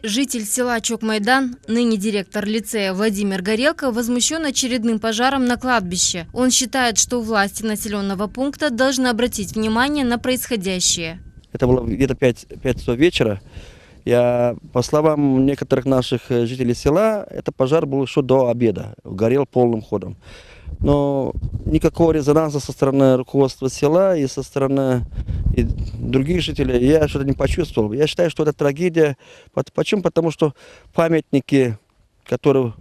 Житель села Чокмайдан, ныне директор лицея Владимир Горелко, возмущен очередным пожаром на кладбище. Он считает, что власти населенного пункта должны обратить внимание на происходящее. Это было где-то 5 часов вечера. По словам некоторых наших жителей села, этот пожар был еще до обеда, горел полным ходом. Но никакого резонанса со стороны руководства села и со стороны других жителей я что-то не почувствовал. Я считаю, что это трагедия. Почему? Потому что памятники, которые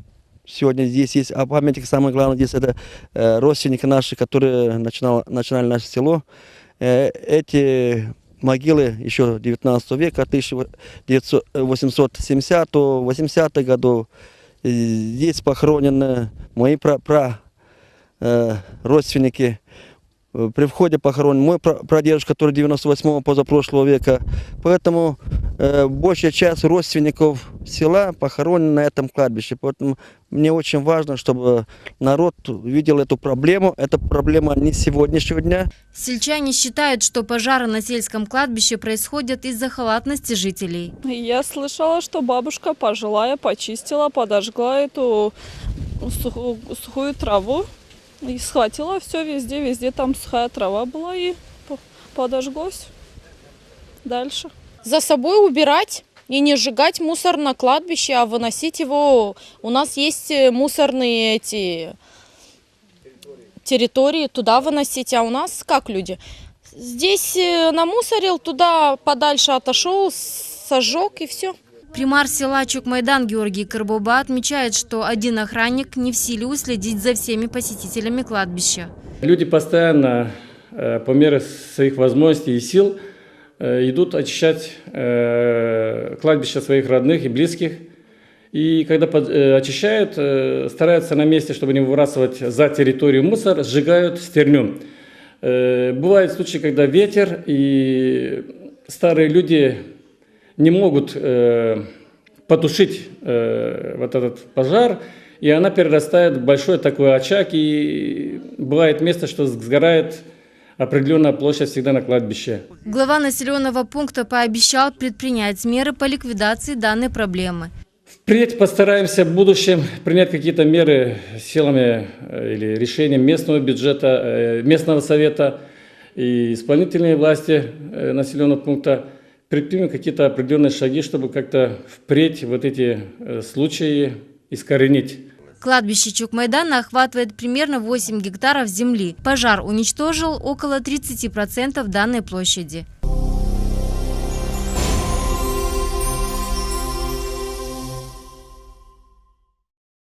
сегодня здесь есть, а памятники, самое главное, здесь это родственники наши, которые начинали наше село. Эти могилы еще 19 века, 1870-80-х годов. Здесь похоронены мои родственники. При входе похоронен мой прадедушка, который 98-го позапрошлого века. Поэтому большая часть родственников села похоронена на этом кладбище. Поэтому мне очень важно, чтобы народ видел эту проблему. Эта проблема не сегодняшнего дня. Сельчане считают, что пожары на сельском кладбище происходят из-за халатности жителей. Я слышала, что бабушка пожилая почистила, подожгла эту сухую траву. И схватила все везде там сухая трава была и подожглось. Дальше. За собой убирать и не сжигать мусор на кладбище, а выносить его. У нас есть мусорные территории, туда выносить. А у нас как люди? Здесь намусорил, туда подальше отошел, сожег и все. Примар села Чокмайдан Георгий Карбоба отмечает, что один охранник не в силе уследить за всеми посетителями кладбища. Люди постоянно, по мере своих возможностей и сил, идут очищать кладбища своих родных и близких. И когда очищают, стараются на месте, чтобы не выбрасывать за территорию мусор, сжигают стерню. Бывают случаи, когда ветер и старые люди не могут потушить вот этот пожар, и она перерастает в большой такой очаг, и бывает место, что сгорает определенная площадь всегда на кладбище. Глава населенного пункта пообещал предпринять меры по ликвидации данной проблемы. Впредь постараемся в будущем принять какие-то меры силами или решением местного бюджета, местного совета и исполнительной власти населенного пункта, предпримем какие-то определенные шаги, чтобы как-то впредь вот эти случаи искоренить. Кладбище Чокмайдана охватывает примерно 8 гектаров земли. Пожар уничтожил около 30% данной площади.